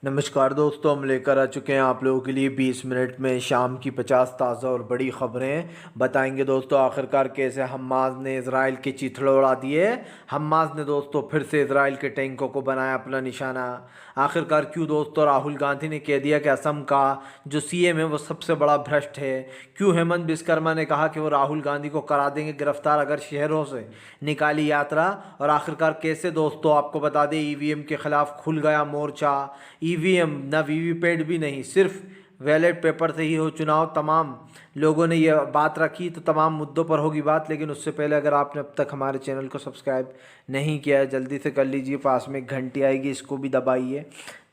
नमस्कार दोस्तों, हम लेकर आ चुके हैं आप लोगों के लिए 20 मिनट में शाम की 50 ताज़ा और बड़ी ख़बरें बताएंगे। दोस्तों आखिरकार कैसे हमास ने इसराइल के चिथड़े उड़ा दिए। हमास ने दोस्तों फिर से इसराइल के टैंकों को बनाया अपना निशाना। आखिरकार क्यों दोस्तों राहुल गांधी ने कह दिया कि असम का जो सीएम है वो सबसे बड़ा भ्रष्ट है। क्यों हेमंत विश्वकर्मा ने कहा कि वो राहुल गांधी को करा देंगे गिरफ्तार अगर शहरों से निकाली यात्रा। और आखिरकार कैसे दोस्तों आपको बता दें ईवीएम के खिलाफ खुल गया मोर्चा। ईवीएम ना वीवीपैट भी नहीं, सिर्फ बैलेट पेपर से ही हो चुनाव। तमाम लोगों ने यह बात रखी तो तमाम मुद्दों पर होगी बात, लेकिन उससे पहले अगर आपने अब तक हमारे चैनल को सब्सक्राइब नहीं किया है जल्दी से कर लीजिए। पास में एक घंटी आएगी, इसको भी दबाइए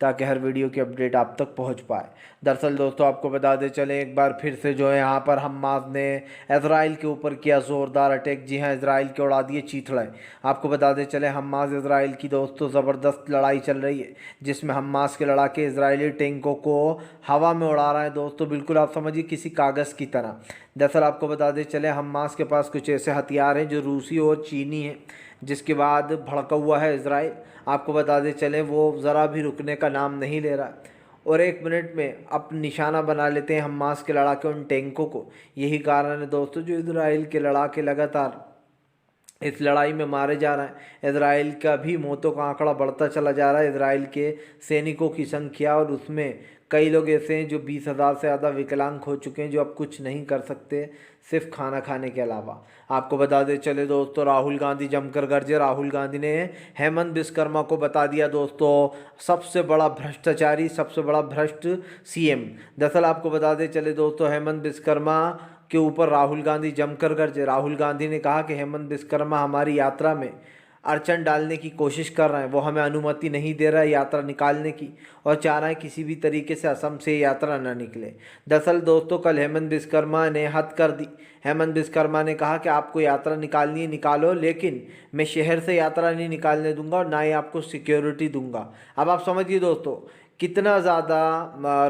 ताकि हर वीडियो की अपडेट आप तक पहुंच पाए। दरअसल दोस्तों आपको बता दें चले एक बार फिर से जो है यहाँ पर हमास ने इसराइल के ऊपर किया ज़ोरदार अटैक। जी हाँ, इसराइल के उड़ा दिए चीथड़े। आपको बता दें चले हमास इसराइल की दोस्तों ज़बरदस्त लड़ाई चल रही है, जिसमें हमास के लड़ाके इसराइली टैंकों को हवा में उड़ा रहे हैं दोस्तों, बिल्कुल आप समझिए किसी कागज़ की तरह। दरअसल आपको बता दें चले हमास के पास कुछ ऐसे हथियार हैं जो रूसी और चीनी हैं, जिसके बाद भड़का हुआ है इसराइल। आपको बता दें चले वो ज़रा भी रुकने का नाम नहीं ले रहा और एक मिनट में अब निशाना बना लेते हैं हमास के लड़ाके उन टैंकों को। यही कारण है दोस्तों जो इसराइल के लड़ाके लगातार इस लड़ाई में मारे जा रहे हैं। इसराइल का भी मौतों का आंकड़ा बढ़ता चला जा रहा है। इसराइल के सैनिकों की संख्या, और उसमें कई लोग ऐसे हैं जो 20,000 से ज़्यादा विकलांग हो चुके हैं, जो अब कुछ नहीं कर सकते सिर्फ खाना खाने के अलावा। आपको बता दें चले दोस्तों राहुल गांधी जमकर गरजे। राहुल गांधी ने हेमंत विश्वकर्मा को बता दिया दोस्तों सबसे बड़ा भ्रष्टाचारी, सबसे बड़ा भ्रष्ट सीएम। दरअसल आपको बता दें चले दोस्तों हेमंत विश्वकर्मा के ऊपर राहुल गांधी जमकर गरजे। राहुल गांधी ने कहा कि हेमंत विश्वकर्मा हमारी यात्रा में अड़चन डालने की कोशिश कर रहे हैं, वो हमें अनुमति नहीं दे रहा है यात्रा निकालने की, और चाह रहा है किसी भी तरीके से असम से यात्रा न निकले। दरअसल दोस्तों कल हेमंत विश्वकर्मा ने हद कर दी। हेमंत विश्वकर्मा ने कहा कि आपको यात्रा निकालनी है निकालो, लेकिन मैं शहर से यात्रा नहीं निकालने दूंगा और ना ही आपको सिक्योरिटी दूंगा। अब आप समझिए दोस्तों कितना ज़्यादा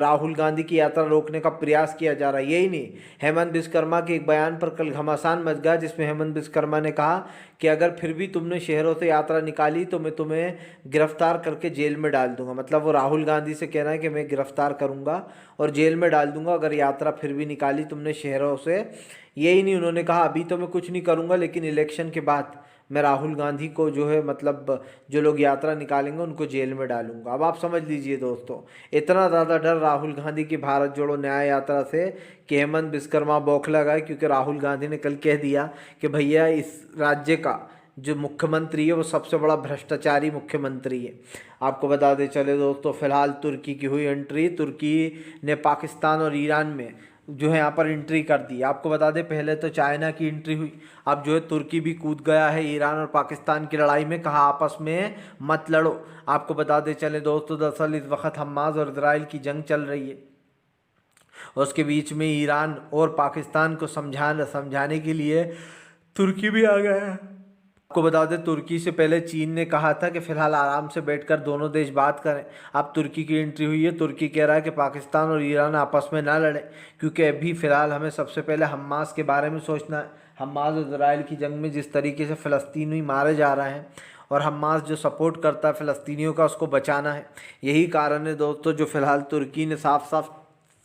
राहुल गांधी की यात्रा रोकने का प्रयास किया जा रहा है। यही नहीं, हेमंत विश्वकर्मा के एक बयान पर कल घमासान मच गया, जिसमें हेमंत विश्वकर्मा ने कहा कि अगर फिर भी तुमने शहरों से यात्रा निकाली तो मैं तुम्हें गिरफ्तार करके जेल में डाल दूंगा। मतलब वो राहुल गांधी से कहना है कि मैं गिरफ्तार करूंगा और जेल में डाल दूंगा अगर यात्रा फिर भी निकाली तुमने शहरों से। यही नहीं, उन्होंने कहा अभी तो मैं कुछ नहीं करूंगा, लेकिन इलेक्शन के बाद मैं राहुल गांधी को जो है मतलब जो लोग यात्रा निकालेंगे उनको जेल में डालूंगा। अब आप समझ लीजिए दोस्तों इतना ज़्यादा डर राहुल गांधी की भारत जोड़ो न्याय यात्रा से कि हेमंत विश्वकर्मा बौखला गए, क्योंकि राहुल गांधी ने कल कह दिया कि भैया इस राज्य का जो मुख्यमंत्री है वो सबसे बड़ा भ्रष्टाचारी मुख्यमंत्री है। आपको बता दें चले दोस्तों फिलहाल तुर्की की हुई एंट्री। तुर्की ने पाकिस्तान और ईरान में जो है यहाँ पर एंट्री कर दी। आपको बता दें पहले तो चाइना की एंट्री हुई, अब जो है तुर्की भी कूद गया है ईरान और पाकिस्तान की लड़ाई में। कहा आपस में मत लड़ो। आपको बता दें चले दोस्तों दरअसल इस वक्त हमास और इसराइल की जंग चल रही है, उसके बीच में ईरान और पाकिस्तान को समझाने के लिए तुर्की भी आ गया है। आपको बता दें तुर्की से पहले चीन ने कहा था कि फिलहाल आराम से बैठकर दोनों देश बात करें। अब तुर्की की एंट्री हुई है। तुर्की कह रहा है कि पाकिस्तान और ईरान आपस में ना लड़े, क्योंकि अभी फ़िलहाल हमें सबसे पहले हमास के बारे में सोचना है। हमास और इसराइल की जंग में जिस तरीके से फ़लस्तीनी मारे जा रहे हैं और हमास जो सपोर्ट करता है फ़लस्तीनियों का, उसको बचाना है। यही कारण है दोस्तों जो फ़िलहाल तुर्की ने साफ साफ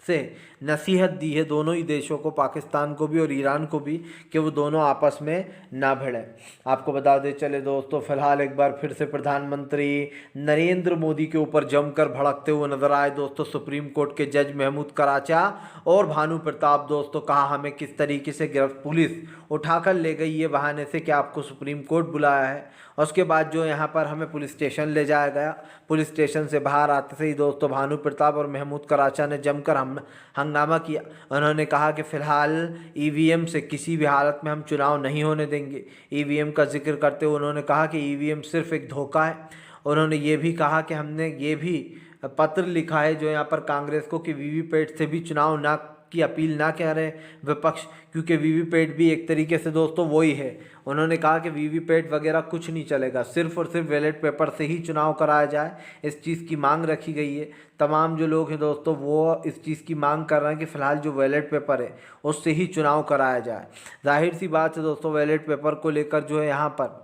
से नसीहत दी है दोनों ही देशों को, पाकिस्तान को भी और ईरान को भी, कि वो दोनों आपस में ना भिड़ें। आपको बता दें चले दोस्तों फिलहाल एक बार फिर से प्रधानमंत्री नरेंद्र मोदी के ऊपर जमकर भड़कते हुए नजर आए दोस्तों सुप्रीम कोर्ट के जज महमूद कराचा और भानु प्रताप। दोस्तों कहा हमें किस तरीके से पुलिस उठाकर ले गई ये बहाने से कि आपको सुप्रीम कोर्ट बुलाया है, और उसके बाद जो यहाँ पर हमें पुलिस स्टेशन ले जाया गया। पुलिस स्टेशन से बाहर आते से ही दोस्तों भानु प्रताप और महमूद कराचा ने जमकर हंगामा किया। उन्होंने कहा कि फ़िलहाल ईवीएम से किसी भी हालत में हम चुनाव नहीं होने देंगे। ईवीएम का जिक्र करते हुए उन्होंने कहा कि ईवीएम सिर्फ एक धोखा है। उन्होंने ये भी कहा कि हमने ये भी पत्र लिखा है जो यहाँ पर कांग्रेस को कि वीवीपैट से भी चुनाव ना की अपील ना कह रहे विपक्ष, क्योंकि वीवीपैट भी एक तरीके से दोस्तों वही है। उन्होंने कहा कि वीवीपैट वगैरह कुछ नहीं चलेगा, सिर्फ और सिर्फ बैलेट पेपर से ही चुनाव कराया जाए, इस चीज़ की मांग रखी गई है। तमाम जो लोग हैं दोस्तों वो इस चीज़ की मांग कर रहे हैं कि फ़िलहाल जो बैलेट पेपर है उससे ही चुनाव कराया जाए। जाहिर सी बात है दोस्तों बैलेट पेपर को लेकर जो है यहाँ पर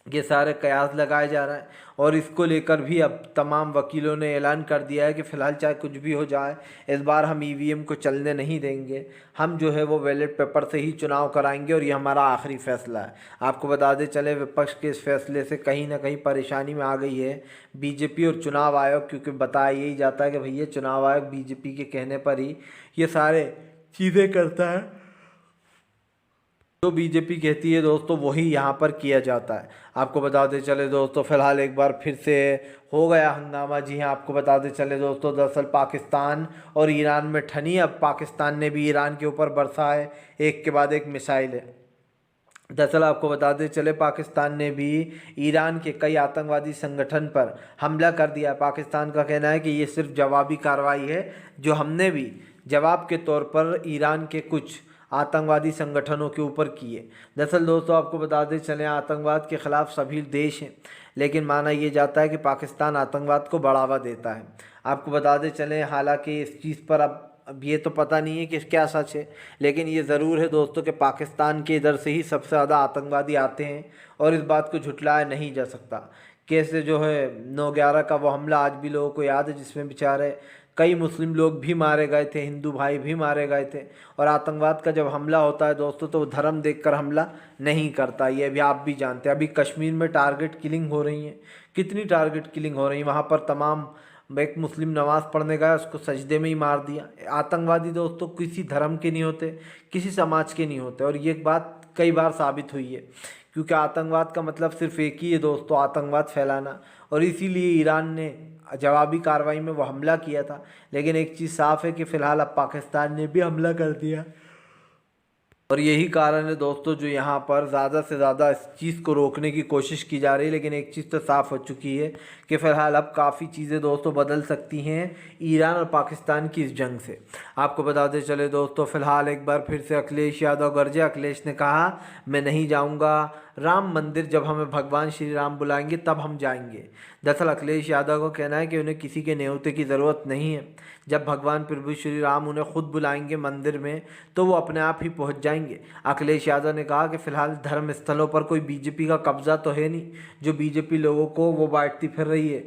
ये सारे कयास लगाए जा रहे हैं और इसको लेकर भी अब तमाम वकीलों ने ऐलान कर दिया है कि फ़िलहाल चाहे कुछ भी हो जाए, इस बार हम ईवीएम को चलने नहीं देंगे। हम जो है वो बैलेट पेपर से ही चुनाव कराएंगे और ये हमारा आखिरी फ़ैसला है। आपको बता दें चले, विपक्ष के इस फैसले से कहीं ना कहीं परेशानी में आ गई है बीजेपी और चुनाव आयोग, क्योंकि बताया यही जाता है कि भैया चुनाव आयोग बीजेपी के कहने पर ही ये सारे चीज़ें करता है। जो बीजेपी कहती है दोस्तों वही यहाँ पर किया जाता है। आपको बताते चले दोस्तों, फिलहाल एक बार फिर से हो गया हंगामा। जी हाँ, आपको बताते चले दोस्तों, दरअसल पाकिस्तान और ईरान में ठनी। अब पाकिस्तान ने भी ईरान के ऊपर बरसा है एक के बाद एक मिसाइलें। दरअसल आपको बताते चले, पाकिस्तान ने भी ईरान के कई आतंकवादी संगठन पर हमला कर दिया। पाकिस्तान का कहना है कि ये सिर्फ जवाबी कार्रवाई है जो हमने भी जवाब के तौर पर ईरान के कुछ आतंकवादी संगठनों के ऊपर किए। दरअसल दोस्तों आपको बताते चले, आतंकवाद के ख़िलाफ़ सभी देश हैं, लेकिन माना यह जाता है कि पाकिस्तान आतंकवाद को बढ़ावा देता है। आपको बताते चलें, हालांकि इस चीज़ पर अब ये तो पता नहीं है कि क्या सच है, लेकिन ये ज़रूर है दोस्तों कि पाकिस्तान के इधर से ही सबसे ज़्यादा आतंकवादी आते हैं और इस बात को झुटलाया नहीं जा सकता। कैसे जो है 9/11 का वो हमला आज भी लोगों को याद है, जिसमें बेचारे कई मुस्लिम लोग भी मारे गए थे, हिंदू भाई भी मारे गए थे। और आतंकवाद का जब हमला होता है दोस्तों तो वो धर्म देखकर हमला नहीं करता, ये भी आप भी जानते हैं। अभी कश्मीर में टारगेट किलिंग हो रही है, कितनी टारगेट किलिंग हो रही है वहाँ पर। तमाम एक मुस्लिम नमाज़ पढ़ने गया, उसको सजदे में ही मार दिया। आतंकवादी दोस्तों किसी धर्म के नहीं होते, किसी समाज के नहीं होते, और ये बात कई बार साबित हुई है, क्योंकि आतंकवाद का मतलब सिर्फ एक ही है दोस्तों, आतंकवाद फैलाना। और इसीलिए ईरान ने जवाबी कार्रवाई में वो हमला किया था। लेकिन एक चीज़ साफ़ है कि फ़िलहाल अब पाकिस्तान ने भी हमला कर दिया, और यही कारण है दोस्तों जो यहाँ पर ज़्यादा से ज़्यादा इस चीज़ को रोकने की कोशिश की जा रही है। लेकिन एक चीज़ तो साफ़ हो चुकी है कि फ़िलहाल अब काफ़ी चीज़ें दोस्तों बदल सकती हैं ईरान और पाकिस्तान की इस जंग से। आपको बताते चले दोस्तों, फ़िलहाल एक बार फिर से अखिलेश यादव गरजे। अखिलेश ने कहा, मैं नहीं जाऊँगा राम मंदिर, जब हमें भगवान श्री राम बुलाएंगे तब हम जाएंगे। दरअसल अखिलेश यादव का कहना है कि उन्हें किसी के न्योते की ज़रूरत नहीं है। जब भगवान प्रभु श्री राम उन्हें खुद बुलाएंगे मंदिर में तो वो अपने आप ही पहुंच जाएंगे। अखिलेश यादव ने कहा कि फ़िलहाल धर्म स्थलों पर कोई बीजेपी का कब्जा तो है नहीं, जो बीजेपी लोगों को वो बांटती फिर रही है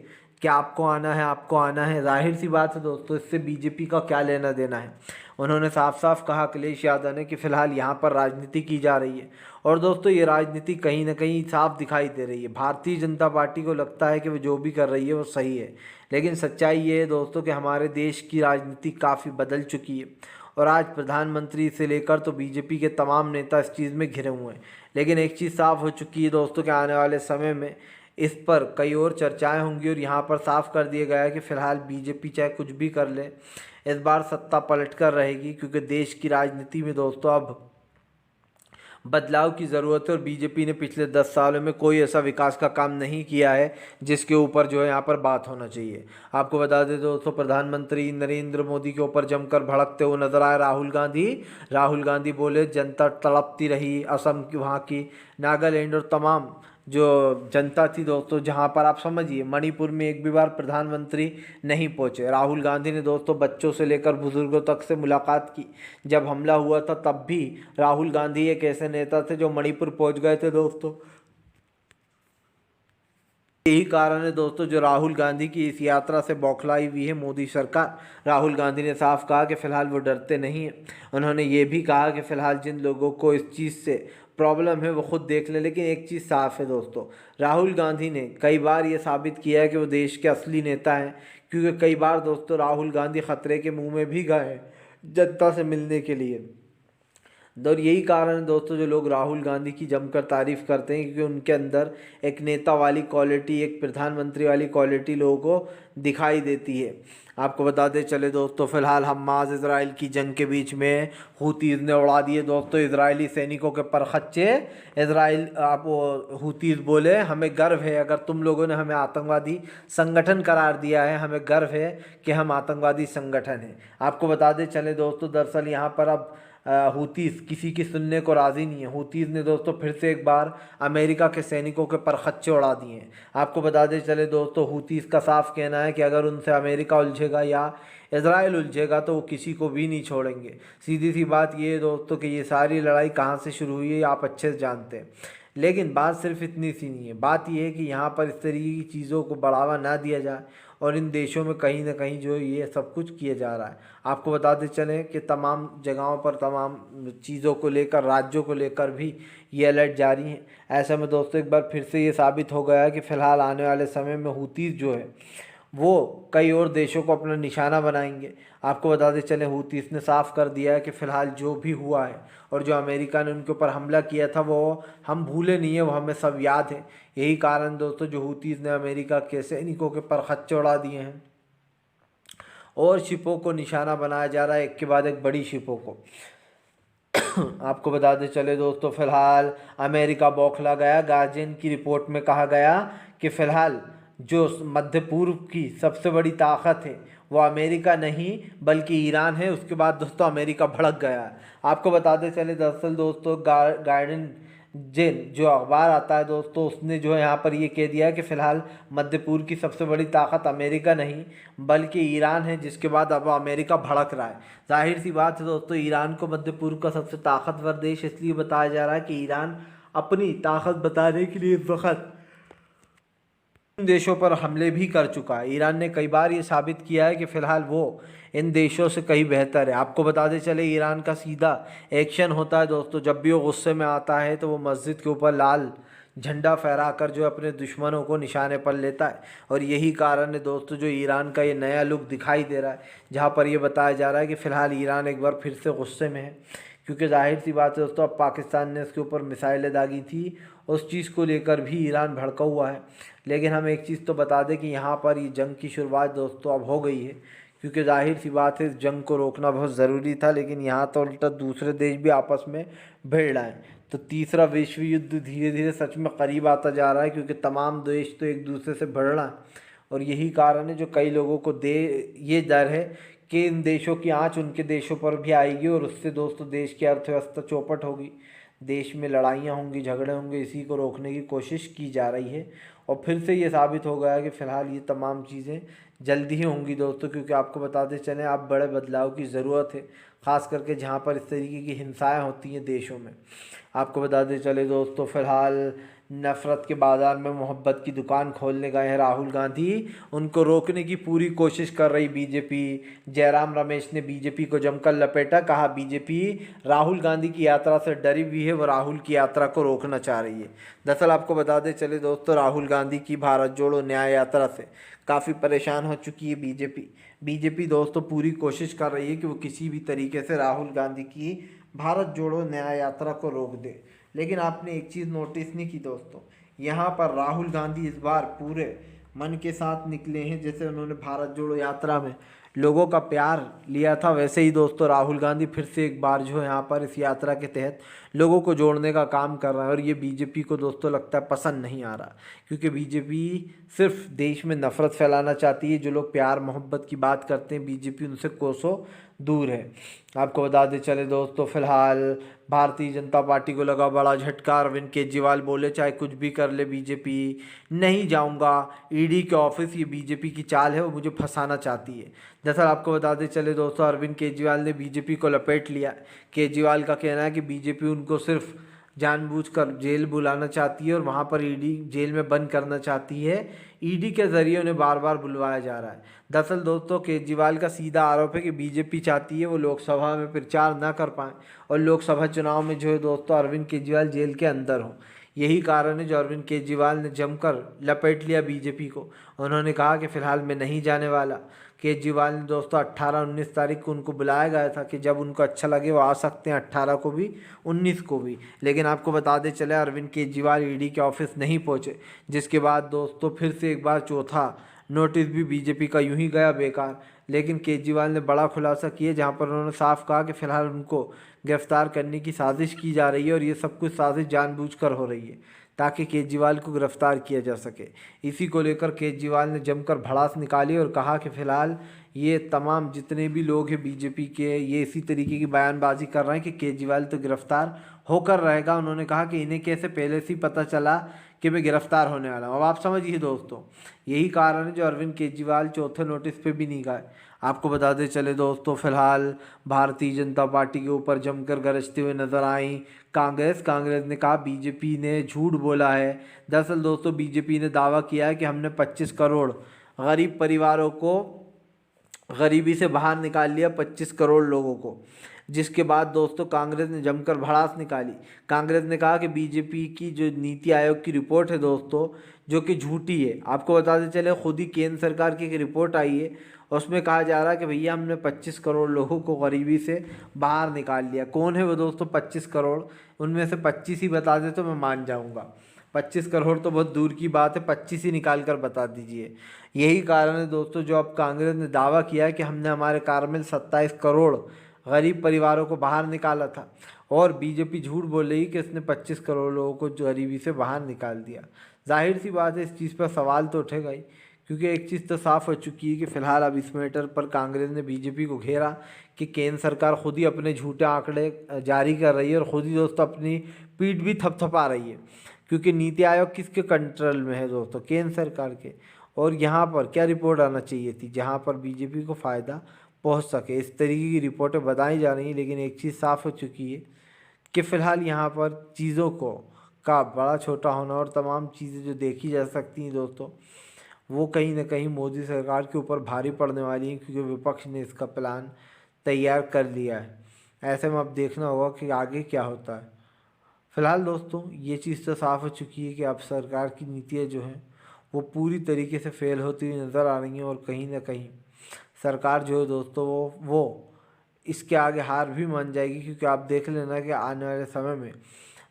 कि आपको आना है, आपको आना है। जाहिर सी बात है दोस्तों, इससे बीजेपी का क्या लेना देना है। उन्होंने साफ साफ कहा अखिलेश यादव ने कि फ़िलहाल यहाँ पर राजनीति की जा रही है, और दोस्तों ये राजनीति कहीं ना कहीं साफ दिखाई दे रही है। भारतीय जनता पार्टी को लगता है कि वो जो भी कर रही है वो सही है, लेकिन सच्चाई ये है दोस्तों कि हमारे देश की राजनीति काफ़ी बदल चुकी है, और आज प्रधानमंत्री से लेकर तो बीजेपी के तमाम नेता इस चीज़ में घिरे हुए हैं। लेकिन एक चीज़ साफ़ हो चुकी है दोस्तों कि आने वाले समय में इस पर कई और चर्चाएं होंगी, और यहाँ पर साफ कर दिया गया है कि फ़िलहाल बीजेपी चाहे कुछ भी कर ले, इस बार सत्ता पलट कर रहेगी, क्योंकि देश की राजनीति में दोस्तों अब बदलाव की ज़रूरत है। और बीजेपी ने पिछले 10 सालों में कोई ऐसा विकास का काम नहीं किया है जिसके ऊपर जो है यहाँ पर बात होना चाहिए। आपको बता दें दोस्तों, प्रधानमंत्री नरेंद्र मोदी के ऊपर जमकर भड़कते हुए नजर आए राहुल गांधी। राहुल गांधी बोले, जनता तड़पती रही, असम की, वहाँ की, नागालैंड और तमाम जो जनता थी दोस्तों, जहाँ पर आप समझिए मणिपुर में एक भी बार प्रधानमंत्री नहीं पहुँचे। राहुल गांधी ने दोस्तों बच्चों से लेकर बुजुर्गों तक से मुलाकात की। जब हमला हुआ था तब भी राहुल गांधी एक ऐसे नेता थे जो मणिपुर पहुँच गए थे दोस्तों। यही कारण है दोस्तों जो राहुल गांधी की इस यात्रा से बौखलाई हुई है मोदी सरकार। राहुल गांधी ने साफ कहा कि फ़िलहाल वो डरते नहीं हैं। उन्होंने ये भी कहा कि फ़िलहाल जिन लोगों को इस चीज़ से प्रॉब्लम है वो खुद देख लें। लेकिन एक चीज़ साफ़ है दोस्तों, राहुल गांधी ने कई बार ये साबित किया है कि वो देश के असली नेता हैं, क्योंकि कई बार दोस्तों राहुल गांधी ख़तरे के मुँह में भी गए जनता से मिलने के लिए। और यही कारण है दोस्तों जो लोग राहुल गांधी की जमकर तारीफ़ करते हैं, क्योंकि उनके अंदर एक नेता वाली क्वालिटी, एक प्रधानमंत्री वाली क्वालिटी लोगों को दिखाई देती है। आपको बताते चले दोस्तों, फ़िलहाल हमास इजराइल की जंग के बीच में हूतीज़ ने उड़ा दिए दोस्तों इजरायली सैनिकों के परखच्चे। इजराइल आप हूतीज़ बोले, हमें गर्व है अगर तुम लोगों ने हमें आतंकवादी संगठन करार दिया है, हमें गर्व है कि हम आतंकवादी संगठन हैं। आपको बताते चले दोस्तों, दरअसल यहाँ पर अब हूतीज़ किसी की सुनने को राज़ी नहीं है। हूतीज़ ने दोस्तों फिर से एक बार अमेरिका के सैनिकों के परखच्चे उड़ा दिए हैं। आपको बताते चले दोस्तों, हूतीज़ का साफ कहना है कि अगर उनसे अमेरिका उलझेगा या इजराइल उलझेगा तो वो किसी को भी नहीं छोड़ेंगे। सीधी सी बात ये है दोस्तों कि ये सारी लड़ाई कहाँ से शुरू हुई है आप अच्छे से जानते हैं। लेकिन बात सिर्फ इतनी सी नहीं है, बात यह है कि यहाँ पर इस तरीके की चीज़ों को बढ़ावा ना दिया जाए और इन देशों में कहीं ना कहीं जो ये सब कुछ किया जा रहा है। आपको बताते चलें कि तमाम जगहों पर तमाम चीज़ों को लेकर, राज्यों को लेकर भी ये अलर्ट जारी हैं। ऐसे में दोस्तों एक बार फिर से ये साबित हो गया है कि फ़िलहाल आने वाले समय में हूतीज़ जो है वो कई और देशों को अपना निशाना बनाएंगे। आपको बताते चले हूतीस ने साफ कर दिया है कि फ़िलहाल जो भी हुआ है और जो अमेरिका ने उनके ऊपर हमला किया था वो हम भूले नहीं है, वो हमें सब याद है। यही कारण दोस्तों जो हूतीस ने अमेरिका के सैनिकों के पर खच्चे उड़ा दिए हैं और शिपों को निशाना बनाया जा रहा है, एक के बाद एक बड़ी शिपों को। आपको बताते चले दोस्तों फ़िलहाल अमेरिका बौखला गया। गार्जियन की रिपोर्ट में कहा गया कि फ़िलहाल जो मध्य पूर्व की सबसे बड़ी ताकत है वो अमेरिका नहीं बल्कि ईरान है। उसके बाद दोस्तों अमेरिका भड़क गया है। आपको बताते चले दरअसल दोस्तों गार्डियन जो अखबार आता है दोस्तों, उसने जो है यहाँ पर ये कह दिया कि फ़िलहाल मध्य पूर्व की सबसे बड़ी ताकत अमेरिका नहीं बल्कि ईरान है, जिसके बाद अब अमेरिका भड़क रहा है। जाहिर सी बात है दोस्तों, ईरान को मध्य पूर्व का सबसे ताकतवर देश इसलिए बताया जा रहा है कि ईरान अपनी ताकत बताने के लिए इस वक्त देशों पर हमले भी कर चुका है। ईरान ने कई बार ये साबित किया है कि फ़िलहाल वो इन देशों से कहीं बेहतर है। आपको बताते चले ईरान का सीधा एक्शन होता है दोस्तों, जब भी वो गुस्से में आता है तो वो मस्जिद के ऊपर लाल झंडा फहराकर जो अपने दुश्मनों को निशाने पर लेता है। और यही कारण है दोस्तों जो ईरान का ये नया लुक दिखाई दे रहा है, जहाँ पर ये बताया जा रहा है कि फ़िलहाल ईरान एक बार फिर से गुस्से में है, क्योंकि जाहिर सी बात है दोस्तों अब पाकिस्तान ने इसके ऊपर मिसाइलें दागी थी, उस चीज़ को लेकर भी ईरान भड़का हुआ है। लेकिन हम एक चीज़ तो बता दें कि यहाँ पर ये जंग की शुरुआत दोस्तों अब हो गई है, क्योंकि जाहिर सी बात है इस जंग को रोकना बहुत ज़रूरी था। लेकिन यहाँ तो उल्टा दूसरे देश भी आपस में भिड़ रहे हैं, तो तीसरा विश्व युद्ध धीरे धीरे सच में करीब आता जा रहा है, क्योंकि तमाम देश तो एक दूसरे से भिड़ रहे हैं। और यही कारण है जो कई लोगों को ये डर है कि इन देशों की आंच उनके देशों पर भी आएगी और उससे दोस्तों देश की अर्थव्यवस्था चौपट होगी, देश में लड़ाइयाँ होंगी, झगड़े होंगे। इसी को रोकने की कोशिश की जा रही है और फिर से ये साबित हो गया कि फ़िलहाल ये तमाम चीज़ें जल्दी ही होंगी दोस्तों, क्योंकि आपको बताते चलें अब बड़े बदलाव की ज़रूरत है, ख़ास करके जहाँ पर इस तरीके की हिंसाएँ होती हैं देशों में। आपको बताते चले दोस्तों फ़िलहाल नफ़रत के बाज़ार में मोहब्बत की दुकान खोलने गए हैं राहुल गांधी, उनको रोकने की पूरी कोशिश कर रही बीजेपी। जयराम रमेश ने बीजेपी को जमकर लपेटा, कहा बीजेपी राहुल गांधी की यात्रा से डरी हुई है, वो राहुल की यात्रा को रोकना चाह रही है। दरअसल आपको बताते चले दोस्तों राहुल गांधी की भारत जोड़ो न्याय यात्रा से काफ़ी परेशान हो चुकी है बीजेपी दोस्तों पूरी कोशिश कर रही है कि वो किसी भी तरीके से राहुल गांधी की भारत जोड़ो न्याय यात्रा को रोक दे। लेकिन आपने एक चीज़ नोटिस नहीं की दोस्तों, यहाँ पर राहुल गांधी इस बार पूरे मन के साथ निकले हैं। जैसे उन्होंने भारत जोड़ो यात्रा में लोगों का प्यार लिया था, वैसे ही दोस्तों राहुल गांधी फिर से एक बार जो है यहाँ पर इस यात्रा के तहत लोगों को जोड़ने का काम कर रहा है। और ये बीजेपी को दोस्तों लगता है पसंद नहीं आ रहा, क्योंकि बीजेपी सिर्फ देश में नफ़रत फैलाना चाहती है। जो लोग प्यार मोहब्बत की बात करते हैं बीजेपी उनसे कोसों दूर है। आपको बताते चले दोस्तों फ़िलहाल भारतीय जनता पार्टी को लगा बड़ा झटका। अरविंद केजरीवाल बोले चाहे कुछ भी कर ले बीजेपी नहीं जाऊंगा ईडी के ऑफिस, ये बीजेपी की चाल है, वो मुझे फंसाना चाहती है। दरअसल आपको बताते चले दोस्तों अरविंद केजरीवाल ने बीजेपी को लपेट लिया। केजरीवाल का कहना है कि बीजेपी उनको सिर्फ जानबूझकर जेल बुलाना चाहती है और वहाँ पर ईडी जेल में बंद करना चाहती है। ईडी के ज़रिए उन्हें बार बार बुलवाया जा रहा है। दरअसल दोस्तों केजरीवाल का सीधा आरोप है कि बीजेपी चाहती है वो लोकसभा में प्रचार ना कर पाएँ और लोकसभा चुनाव में जो है दोस्तों अरविंद केजरीवाल जेल के अंदर हो। यही कारण है जो अरविंद केजरीवाल ने जमकर लपेट लिया बीजेपी को। उन्होंने कहा कि फ़िलहाल मैं नहीं जाने वाला। केजरीवाल ने दोस्तों 18-19 तारीख को उनको बुलाया गया था कि जब उनको अच्छा लगे वो आ सकते हैं, 18 को भी 19 को भी। लेकिन आपको बताते चले अरविंद केजरीवाल ईडी के ऑफिस नहीं पहुंचे, जिसके बाद दोस्तों फिर से एक बार चौथा नोटिस भी बीजेपी का यूं ही गया बेकार। लेकिन केजरीवाल ने बड़ा खुलासा किया, जहां पर उन्होंने साफ कहा कि फ़िलहाल उनको गिरफ्तार करने की साजिश की जा रही है और ये सब कुछ साजिश जानबूझकर हो रही है ताकि केजरीवाल को गिरफ्तार किया जा सके। इसी को लेकर केजरीवाल ने जमकर भड़ास निकाली और कहा कि फ़िलहाल ये तमाम जितने भी लोग हैं बीजेपी के, ये इसी तरीके की बयानबाजी कर रहे हैं कि केजरीवाल तो गिरफ्तार होकर रहेगा। उन्होंने कहा कि इन्हें कैसे पहले से ही पता चला कि मैं गिरफ्तार होने वाला हूँ। अब आप समझिए दोस्तों, यही कारण है जो अरविंद केजरीवाल चौथे नोटिस पे भी नहीं गए। आपको बताते चले दोस्तों, फिलहाल भारतीय जनता पार्टी के ऊपर जमकर गरजते हुए नजर आई कांग्रेस ने कहा बीजेपी ने झूठ बोला है। दरअसल दोस्तों, बीजेपी ने दावा किया है कि हमने 25 करोड़ गरीब परिवारों को गरीबी से बाहर निकाल लिया, 25 करोड़ लोगों को। जिसके बाद दोस्तों कांग्रेस ने जमकर भड़ास निकाली। कांग्रेस ने कहा कि बीजेपी की जो नीति आयोग की रिपोर्ट है दोस्तों, जो कि झूठी है। आपको बताते चले, खुद ही केंद्र सरकार की एक रिपोर्ट आई है, उसमें कहा जा रहा है कि भैया हमने 25 करोड़ लोगों को गरीबी से बाहर निकाल लिया। कौन है वो दोस्तों 25 करोड़? उनमें से 25 ही बता दे तो मैं मान जाऊँगा। 25 करोड़ तो बहुत दूर की बात है, 25 ही निकाल कर बता दीजिए। यही कारण है दोस्तों, जो अब कांग्रेस ने दावा किया है कि हमने हमारे कार्यकाल में 27 करोड़ गरीब परिवारों को बाहर निकाला था, और बीजेपी झूठ बोल रही कि इसने 25 करोड़ लोगों को गरीबी से बाहर निकाल दिया। जाहिर सी बात है, इस चीज़ पर सवाल तो उठेगा ही, क्योंकि एक चीज़ तो साफ हो चुकी है कि फिलहाल अब इस मैटर पर कांग्रेस ने बीजेपी को घेरा कि केंद्र सरकार खुद ही अपने झूठे आंकड़े जारी कर रही है, और खुद ही दोस्तों अपनी पीठ भी थपथपा रही है। क्योंकि नीति आयोग किसके कंट्रोल में है दोस्तों? केंद्र सरकार के। और यहाँ पर क्या रिपोर्ट आना चाहिए थी जहाँ पर बीजेपी को फ़ायदा पहुँच सके? इस तरीके की रिपोर्टें बताई जा रही हैं, लेकिन एक चीज़ साफ़ हो चुकी है कि फ़िलहाल यहाँ पर चीज़ों को का बड़ा छोटा होना और तमाम चीज़ें जो देखी जा सकती हैं दोस्तों, वो कहीं ना कहीं मोदी सरकार के ऊपर भारी पड़ने वाली हैं, क्योंकि विपक्ष ने इसका प्लान तैयार कर लिया है। ऐसे में अब देखना होगा कि आगे क्या होता है। फिलहाल दोस्तों, ये चीज़ तो साफ़ हो चुकी है कि अब सरकार की नीतियाँ जो हैं वो पूरी तरीके से फेल होती हुई नज़र आ रही हैं, और कहीं ना कहीं सरकार जो है दोस्तों वो इसके आगे हार भी मान जाएगी। क्योंकि आप देख लेना कि आने वाले समय में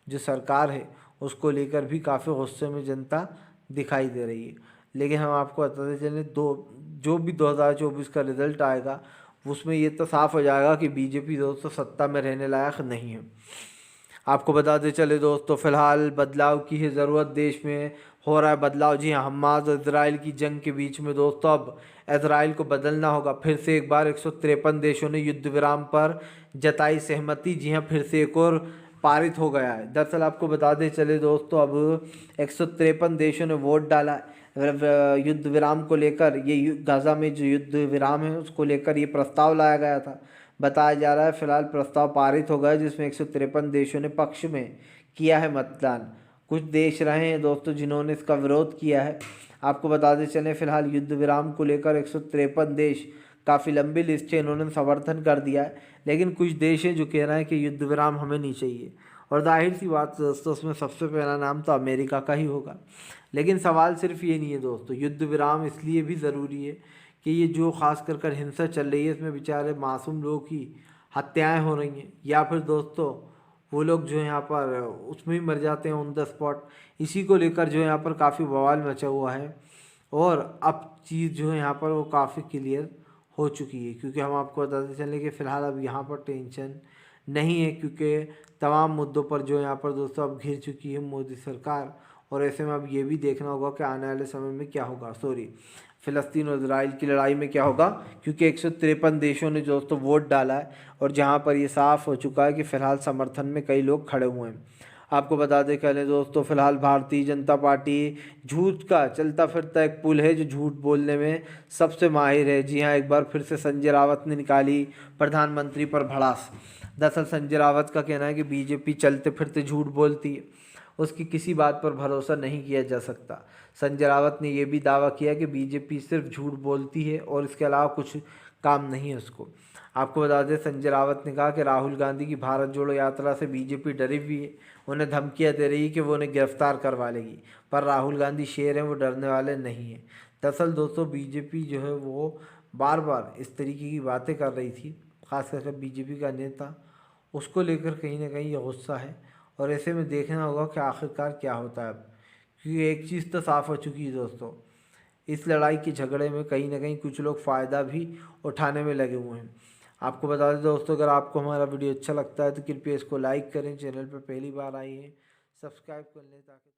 जो सरकार है उसको लेकर भी काफ़ी गुस्से में जनता दिखाई दे रही है। लेकिन हम आपको बताते चलें, जो भी 2024 का रिज़ल्ट आएगा उसमें ये तो साफ़ हो जाएगा कि बीजेपी दोस्तों सत्ता में रहने लायक नहीं है। आपको बताते चले दोस्तों, फिलहाल बदलाव की है ज़रूरत, देश में हो रहा है बदलाव। जी हाँ, हमास और इसराइल की जंग के बीच में दोस्तों अब इसराइल को बदलना होगा। फिर से एक बार 153 देशों ने युद्ध विराम पर जताई सहमति। जी हाँ, फिर से एक और पारित हो गया है। दरअसल आपको बताते चले दोस्तों, अब 153 देशों ने वोट डाला युद्ध विराम को लेकर। ये गाज़ा में जो युद्ध विराम है उसको लेकर ये प्रस्ताव लाया गया था। बताया जा रहा है फिलहाल प्रस्ताव पारित हो गया, जिसमें 153 देशों ने पक्ष में किया है मतदान। कुछ देश रहे हैं दोस्तों जिन्होंने इसका विरोध किया है। आपको बताते चलें, फिलहाल युद्ध विराम को लेकर 153 देश, काफ़ी लंबी लिस्ट है, इन्होंने समर्थन कर दिया है। लेकिन कुछ देश हैं जो कह रहे हैं कि युद्ध विराम हमें नहीं चाहिए। और जाहिर सी बात दोस्तों, उसमें सबसे पहला नाम तो अमेरिका का ही होगा। लेकिन सवाल सिर्फ ये नहीं है दोस्तों, युद्ध विराम इसलिए भी ज़रूरी है कि ये जो ख़ास कर हिंसा चल रही है, इसमें बेचारे मासूम लोगों की हत्याएं हो रही हैं, या फिर दोस्तों वो लोग जो यहाँ पर उसमें ही मर जाते हैं ऑन द स्पॉट। इसी को लेकर जो यहाँ पर काफ़ी बवाल मचा हुआ है, और अब चीज़ जो है यहाँ पर वो काफ़ी क्लियर हो चुकी है। क्योंकि हम आपको बताते चलें कि फ़िलहाल अब यहाँ पर टेंशन नहीं है, क्योंकि तमाम मुद्दों पर जो यहाँ पर दोस्तों अब घिर चुकी है मोदी सरकार। और ऐसे में अब ये भी देखना होगा कि आने वाले समय में क्या होगा, फ़िलिस्तीन और इजराइल की लड़ाई में क्या होगा। क्योंकि 153 देशों ने दोस्तों वोट डाला है, और जहाँ पर ये साफ़ हो चुका है कि फ़िलहाल समर्थन में कई लोग खड़े हुए हैं। आपको बता दें पहले दोस्तों, फिलहाल भारतीय जनता पार्टी झूठ का चलता फिरता एक पुल है जो झूठ बोलने में सबसे माहिर है। जी हाँ, एक बार फिर से संजय रावत ने निकाली प्रधानमंत्री पर भड़ास। दरअसल संजय रावत का कहना है कि बीजेपी चलते फिरते झूठ बोलती है, उसकी किसी बात पर भरोसा नहीं किया जा सकता। संजय रावत ने यह भी दावा किया कि बीजेपी सिर्फ झूठ बोलती है और इसके अलावा कुछ काम नहीं है उसको। आपको बता दें, संजय रावत ने कहा कि राहुल गांधी की भारत जोड़ो यात्रा से बीजेपी डरी हुई है, उन्हें धमकियां दे रही है कि वो उन्हें गिरफ्तार करवा लेगी। पर राहुल गांधी शेर हैं, वो डरने वाले नहीं हैं। दरअसल दोस्तों, बीजेपी जो है वो बार बार इस तरीके की बातें कर रही थी, खास करके बीजेपी का नेता, उसको लेकर कहीं ना कहीं ये गुस्सा है। और ऐसे में देखना होगा कि आखिरकार क्या होता है अब। क्योंकि एक चीज़ तो साफ़ हो चुकी है दोस्तों, इस लड़ाई के झगड़े में कहीं ना कहीं कुछ लोग फ़ायदा भी उठाने में लगे हुए हैं। आपको बता दें दोस्तों, अगर आपको हमारा वीडियो अच्छा लगता है तो कृपया इसको लाइक करें, चैनल पर पहली बार आए हैं सब्सक्राइब कर लें ताकि